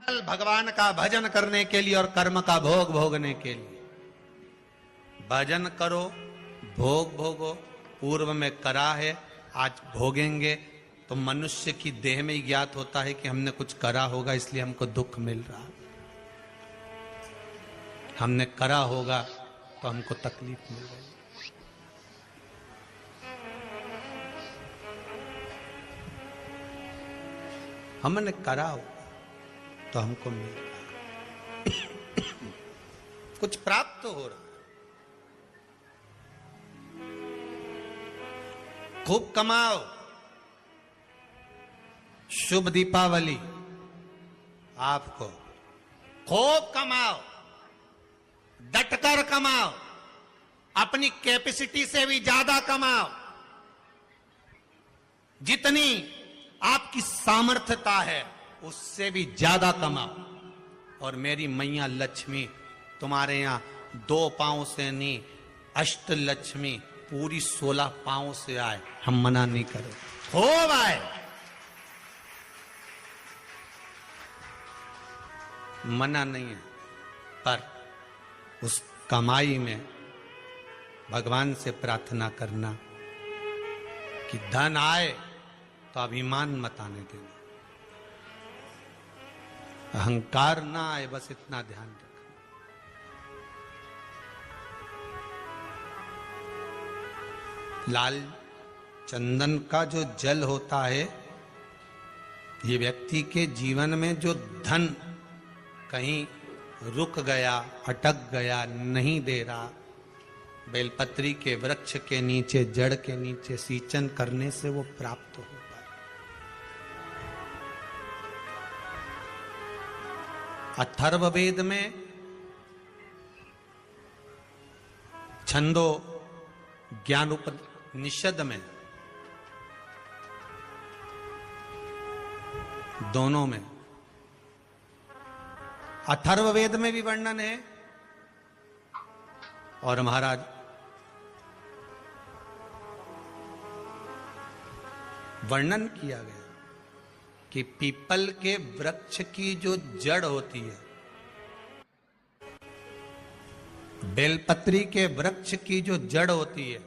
भगवान का भजन करने के लिए और कर्म का भोग भोगने के लिए। भजन करो, भोग भोगो, पूर्व में करा है, आज भोगेंगे। तो मनुष्य की देह में ही ज्ञात होता है कि हमने कुछ करा होगा, इसलिए हमको दुख मिल रहा। हमने करा होगा तो हमको तकलीफ मिल रही। हमने करा होगा तो हमको मिल रहा, कुछ प्राप्त तो हो रहा। खूब कमाओ, शुभ दीपावली आपको। खूब कमाओ, डटकर कमाओ, अपनी कैपेसिटी से भी ज्यादा कमाओ, जितनी आपकी सामर्थ्यता है उससे भी ज्यादा कमाओ। और मेरी मैया लक्ष्मी तुम्हारे यहां 2 पांव से नहीं, अष्ट लक्ष्मी पूरी 16 पांव से आए, हम मना नहीं करें, खूब आए, मना नहीं है। पर उस कमाई में भगवान से प्रार्थना करना कि धन आए तो अभिमान मत आने देना, अहंकार ना आए, बस इतना ध्यान रखना। लाल चंदन का जो जल होता है, ये व्यक्ति के जीवन में जो धन कहीं रुक गया, अटक गया, नहीं दे रहा, बेलपत्री के वृक्ष के नीचे, जड़ के नीचे सींचन करने से वो प्राप्त होता है। अथर्ववेद में छंदो ज्ञान उपनिषद में, दोनों में, अथर्ववेद में भी वर्णन है और महाराज वर्णन किया गया कि पीपल के वृक्ष की जो जड़ होती है, बेलपत्री के वृक्ष की जो जड़ होती है,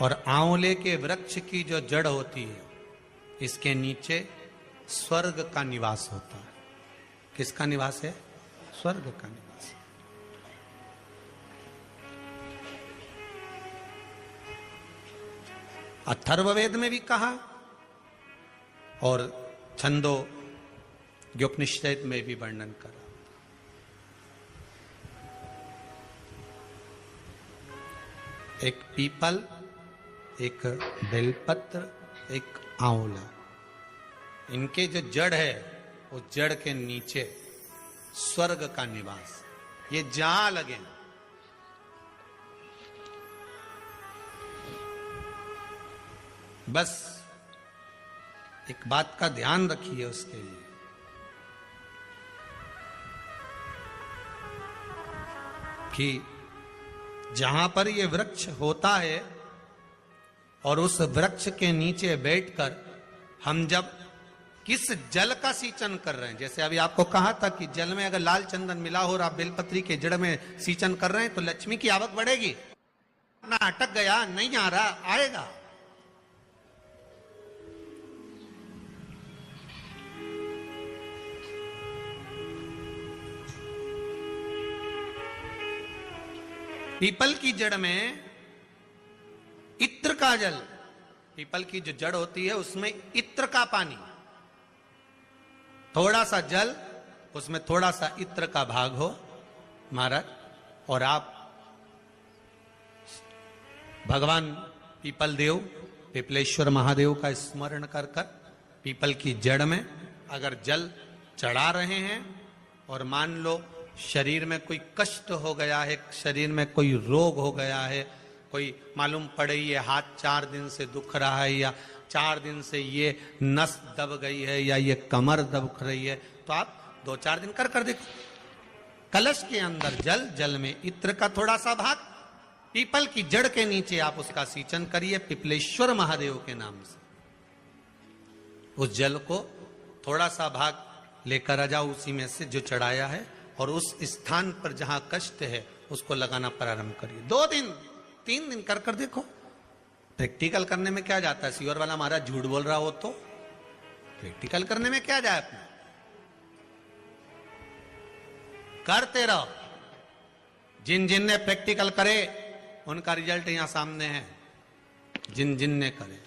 और आंवले के वृक्ष की जो जड़ होती है, इसके नीचे स्वर्ग का निवास होता है। किसका निवास है? स्वर्ग का निवास। अथर्ववेद में भी कहा और छंदो उपनिषद में भी वर्णन करा। एक पीपल, एक बेलपत्र, एक आंवला, इनके जो जड़ है वो जड़ के नीचे स्वर्ग का निवास। ये जहां लगे, बस एक बात का ध्यान रखिए उसके लिए कि जहां पर ये वृक्ष होता है और उस वृक्ष के नीचे बैठकर हम जब किस जल का सींचन कर रहे हैं, जैसे अभी आपको कहा था कि जल में अगर लाल चंदन मिला हो और आप बेलपत्री के जड़ में सींचन कर रहे हैं तो लक्ष्मी की आवक बढ़ेगी। ना अटक गया, नहीं आ रहा, आएगा। पीपल की जड़ में इत्र का जल, पीपल की जो जड़ होती है उसमें इत्र का पानी, थोड़ा सा जल, उसमें थोड़ा सा इत्र का भाग हो महाराज, और आप भगवान पीपल देव, पिपलेश्वर महादेव का स्मरण कर कर पीपल की जड़ में अगर जल चढ़ा रहे हैं और मान लो शरीर में कोई कष्ट हो गया है, शरीर में कोई रोग हो गया है, कोई मालूम पड़े ये हाथ 4 दिन से दुख रहा है, या 4 दिन से ये नस दब गई है, या ये कमर दब रही है, तो आप 2-4 दिन कर देखो। कलश के अंदर जल, जल में इत्र का थोड़ा सा भाग पीपल की जड़ के नीचे आप उसका सींचन करिए पिपलेश्वर महादेव के नाम से। उस जल को थोड़ा सा भाग लेकर आ जाओ उसी में से जो चढ़ाया है, और उस स्थान पर जहां कष्ट है उसको लगाना प्रारंभ करिए। 2 दिन 3 दिन कर कर देखो। प्रैक्टिकल करने में क्या जाता है? सीवर वाला महाराज झूठ बोल रहा हो तो प्रैक्टिकल करने में क्या जाए, अपना करते रहो। जिन जिन ने प्रैक्टिकल करे उनका रिजल्ट यहां सामने है, जिन जिन ने करे।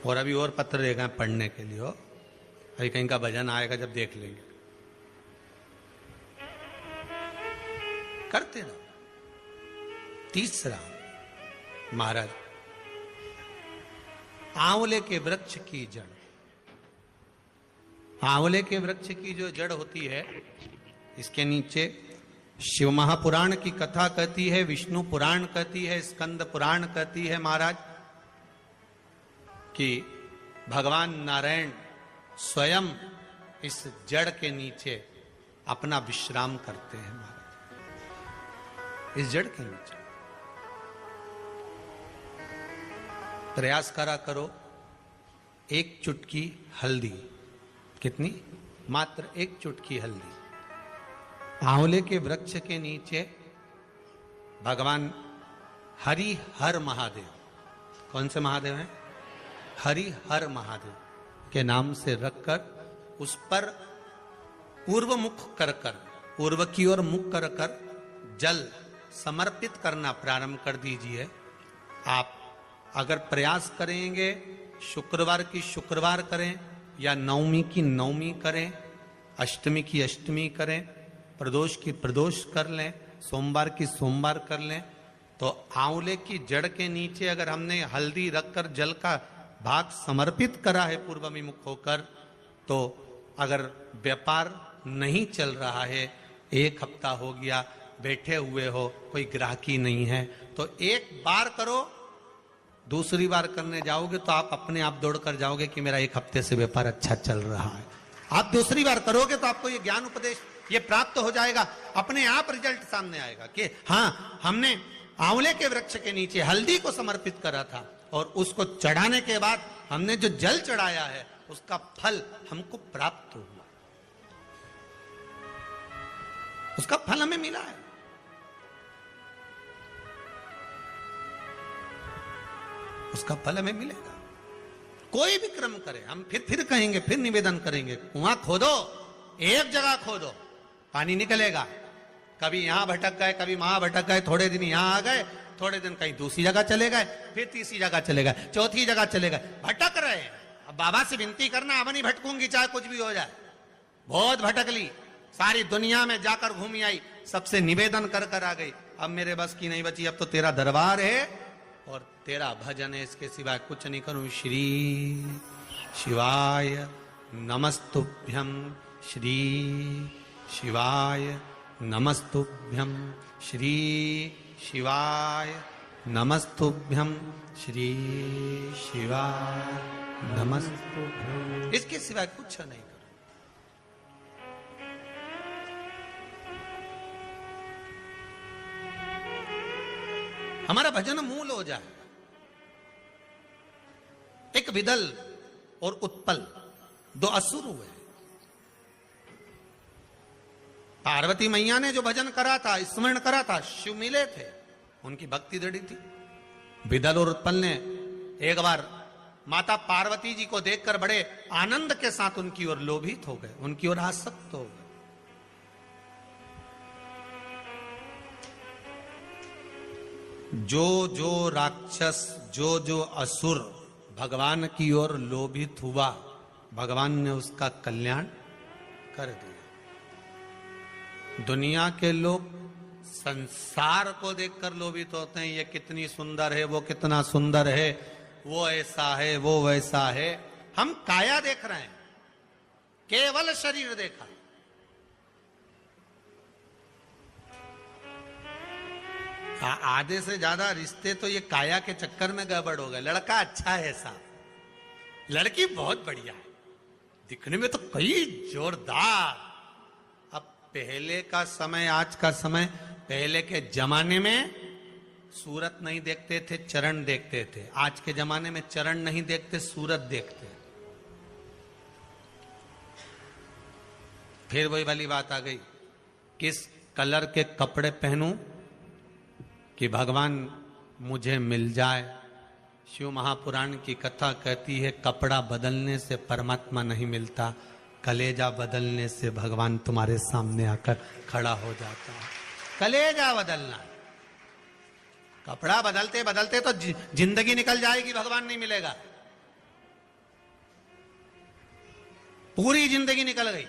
और अभी और पत्र रहेगा पढ़ने के लिए, हो अभी कहीं का भजन आएगा जब देख लेंगे। करते रहो। तीसरा, महाराज आंवले के वृक्ष की जड़। आंवले के वृक्ष की जो जड़ होती है, इसके नीचे शिव महापुराण की कथा कहती है, विष्णु पुराण कहती है, स्कंद पुराण कहती है महाराज कि भगवान नारायण स्वयं इस जड़ के नीचे अपना विश्राम करते हैं महाराज, इस जड़ के नीचे। प्रयास करा करो, एक चुटकी हल्दी, कितनी? मात्र एक चुटकी हल्दी, आंवले के वृक्ष के नीचे भगवान हरि हर महादेव, कौन से महादेव हैं? हरि हर महादेव के नाम से रखकर उस पर पूर्व मुख कर कर, पूर्व की ओर मुख कर कर जल समर्पित करना प्रारंभ कर दीजिए। आप अगर प्रयास करेंगे, शुक्रवार की शुक्रवार करें या नवमी की नवमी करें, अष्टमी की अष्टमी करें, प्रदोष की प्रदोष कर लें, सोमवार की सोमवार कर लें, तो आंवले की जड़ के नीचे अगर हमने हल्दी रखकर जल का भाग समर्पित करा है पूर्वभिमुख होकर, तो अगर व्यापार नहीं चल रहा है, 1 हफ्ता हो गया, बैठे हुए हो, कोई ग्राहकी नहीं है, तो एक बार करो, दूसरी बार करने जाओगे तो आप अपने आप दौड़ कर जाओगे कि मेरा 1 हफ्ते से व्यापार अच्छा चल रहा है। आप दूसरी बार करोगे तो आपको ये ज्ञान उपदेश ये प्राप्त हो जाएगा, अपने आप रिजल्ट सामने आएगा कि हाँ, हमने आंवले के वृक्ष के नीचे हल्दी को समर्पित करा था और उसको चढ़ाने के बाद हमने जो जल चढ़ाया है उसका फल हमको प्राप्त हुआ, उसका फल हमें मिला है। उसका फल हमें मिलेगा। कोई भी क्रम करे, हम फिर कहेंगे, फिर निवेदन करेंगे, कुआं खोदो, एक जगह खोदो, पानी निकलेगा। कभी यहां भटक गए, कभी वहां भटक गए, थोड़े दिन यहां आ गए, थोड़े दिन कहीं दूसरी जगह चले गए, फिर तीसरी जगह चले गए, चौथी जगह चले गए, भटक रहे हैं। अब बाबा से विनती करना, अब नहीं भटकूंगी चाहे कुछ भी हो जाए, बहुत भटक ली, सारी दुनिया में जाकर घूमी आई, सबसे निवेदन कर कर आ गई, अब मेरे बस की नहीं बची, अब तो तेरा दरबार है और तेरा भजन है, इसके सिवाय कुछ नहीं करूं। श्री शिवाय नमस्तुभ्यं, श्री शिवाय नमस्तुभ्यं, श्री शिवाय नमस्तुभ्यं, श्री शिवाय नमस्तुभ्यं, इसके सिवाय कुछ नहीं करो। हमारा भजन मूल हो जाए। एक विदल और उत्पल 2 असुर हुए। पार्वती मैया ने जो भजन करा था, स्मरण करा था, शिव मिले थे, उनकी भक्ति दृढ़ थी। विदल और उत्पल ने एक बार माता पार्वती जी को देखकर बड़े आनंद के साथ उनकी ओर लोभित हो गए, उनकी ओर आसक्त हो गए। जो जो राक्षस, जो जो असुर भगवान की ओर लोभित हुआ, भगवान ने उसका कल्याण कर दिया। दुनिया के लोग संसार को देखकर लोभित होते हैं, ये कितनी सुंदर है, वो कितना सुंदर है, वो ऐसा है, वो वैसा है। हम काया देख रहे हैं, केवल शरीर देखा। आधे से ज्यादा रिश्ते तो ये काया के चक्कर में गड़बड़ हो गए। लड़का अच्छा है साहब, लड़की बहुत बढ़िया है, दिखने में तो कई जोरदार, अब पहले का समय, आज का समय, पहले के जमाने में सूरत नहीं देखते थे, चरण देखते थे। आज के जमाने में चरण नहीं देखते, सूरत देखते। फिर वही वाली बात आ गई, किस कलर के कपड़े पहनूं कि भगवान मुझे मिल जाए। शिव महापुराण की कथा कहती है, कपड़ा बदलने से परमात्मा नहीं मिलता, कलेजा बदलने से भगवान तुम्हारे सामने आकर खड़ा हो जाता है। कलेजा बदलना, कपड़ा बदलते बदलते तो जिंदगी निकल जाएगी, भगवान नहीं मिलेगा। पूरी जिंदगी निकल गई।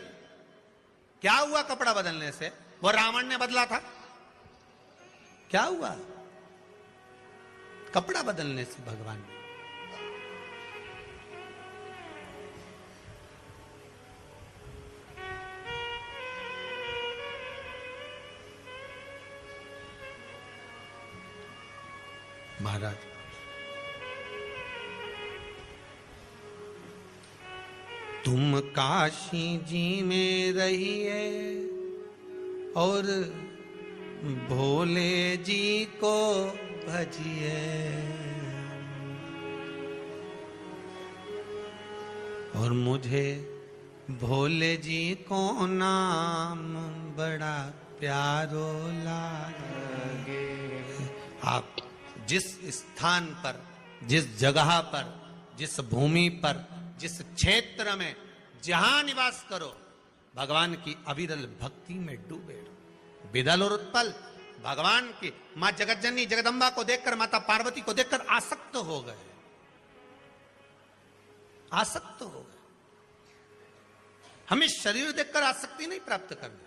क्या हुआ कपड़ा बदलने से? वो रावण ने बदला था, क्या हुआ? कपड़ा बदलने से भगवान ने। महाराज, तुम काशी जी में रहिए और भोले जी को भजिए, और मुझे भोले जी को नाम बड़ा प्यारो लागे। आप जिस स्थान पर, जिस जगह पर, जिस भूमि पर, जिस क्षेत्र में जहां निवास करो, भगवान की अविरल भक्ति में डूबे रहो। विदल और उत्पल भगवान की मां जगतजननी जगदम्बा को देखकर, माता पार्वती को देखकर आसक्त हो गए, आसक्त हो गए। हमें शरीर देखकर आसक्ति नहीं प्राप्त करना।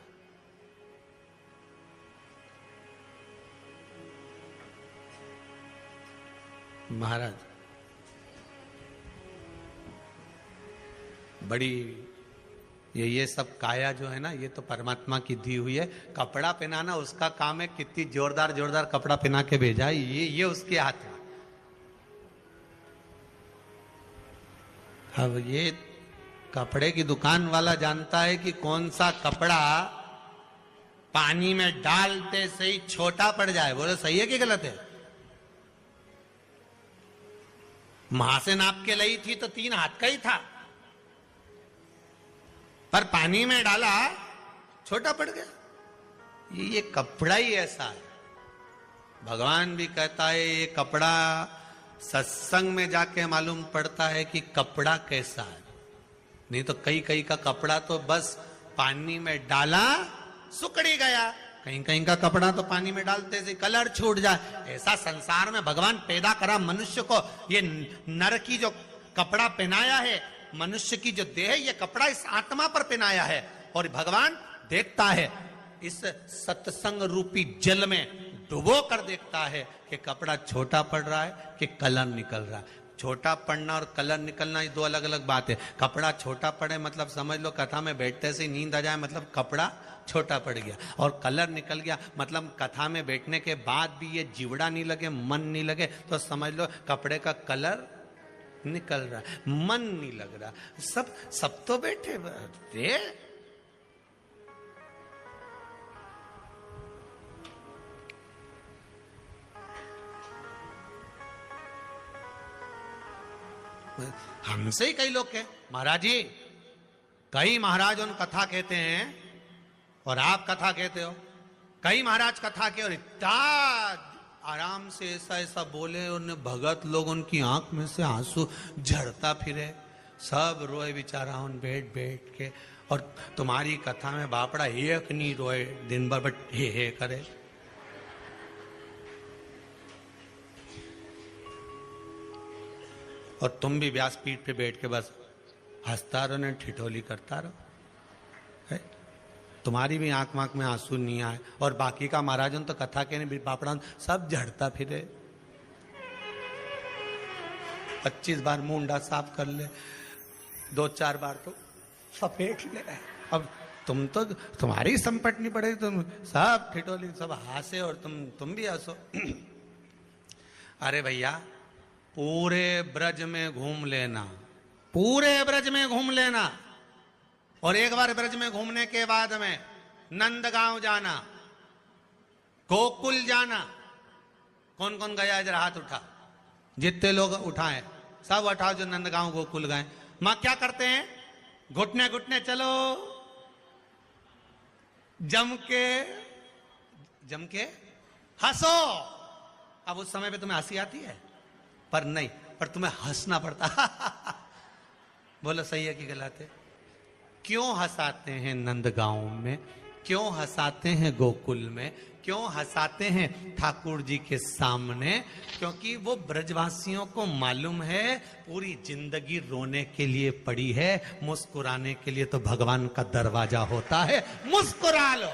महाराज, बड़ी ये सब काया जो है ना, ये तो परमात्मा की दी हुई है। कपड़ा पहनाना उसका काम है, कितनी जोरदार जोरदार कपड़ा पहना के भेजा है, ये उसके हाथ में। अब ये कपड़े की दुकान वाला जानता है कि कौन सा कपड़ा पानी में डालते से ही छोटा पड़ जाए। बोले सही है कि गलत है? मां से नाप के लाई थी तो 3 हाथ का ही था, पर पानी में डाला छोटा पड़ गया। ये कपड़ा ही ऐसा है। भगवान भी कहता है, ये कपड़ा सत्संग में जाके मालूम पड़ता है कि कपड़ा कैसा है। नहीं तो कई कई का कपड़ा तो बस पानी में डाला सुकड़ी गया, कहीं कहीं का कपड़ा तो पानी में डालते से कलर छूट जाए। ऐसा संसार में भगवान पैदा करा मनुष्य को। ये नर की जो कपड़ा पहनाया है, मनुष्य की जो देह है, ये कपड़ा इस आत्मा पर पहनाया है। और भगवान देखता है, इस सत्संग रूपी जल में डुबो कर देखता है कि कपड़ा छोटा पड़ रहा है कि कलर निकल रहा है। छोटा पड़ना और कलर निकलना ये 2 अलग अलग बात है। कपड़ा छोटा पड़े मतलब समझ लो कथा में बैठते से नींद आ जाए, मतलब कपड़ा छोटा पड़ गया। और कलर निकल गया मतलब कथा में बैठने के बाद भी ये जीवड़ा नहीं लगे, मन नहीं लगे, तो समझ लो कपड़े का कलर निकल रहा है, मन नहीं लग रहा। सब तो बैठे रे। हमसे ही कई लोग कहे, महाराज जी, कई महाराज उन कथा कहते हैं और आप कथा कहते हो। कई महाराज कथा के और इतना आराम से ऐसा ऐसा बोले, उन भगत लोग उनकी आंख में से आंसू झड़ता फिरे, सब रोए बेचारा उन बैठ बैठ के। और तुम्हारी कथा में बापड़ा एक नहीं रोए दिन भर, बट हे करे। और तुम भी व्यासपीठ पे बैठ के बस हंसता रहो ने ठिठोली करता रहो। है? तुम्हारी भी आंख में आंसू नहीं आए। और बाकी का महाराजन तो कथा के नहीं बापड़ा सब झड़ता फिरे। 25 बार मुंडा साफ कर ले, 2-4 बार तो सपेट ले। अब तुम तो तुम्हारी संपट नहीं पड़ेगी, तुम सब ठिठोली, सब हंसे और तुम भी हंसो। अरे भैया, पूरे ब्रज में घूम लेना, पूरे ब्रज में घूम लेना। और एक बार ब्रज में घूमने के बाद में नंदगांव जाना, गोकुल जाना। कौन कौन गया जरा हाथ उठा, जितने लोग उठाए सब उठाओ जो नंदगांव गोकुल गए। मां क्या करते हैं, घुटने घुटने चलो, जम के हंसो। अब उस समय पे तुम्हें हंसी आती है, पर नहीं, पर तुम्हें हंसना पड़ता। बोलो सही है कि गलत है? क्यों हंसाते हैं नंदगांव में, क्यों हंसाते हैं गोकुल में, क्यों हंसाते हैं ठाकुर जी के सामने? क्योंकि वो ब्रजवासियों को मालूम है पूरी जिंदगी रोने के लिए पड़ी है, मुस्कुराने के लिए तो भगवान का दरवाजा होता है। मुस्कुरा लो।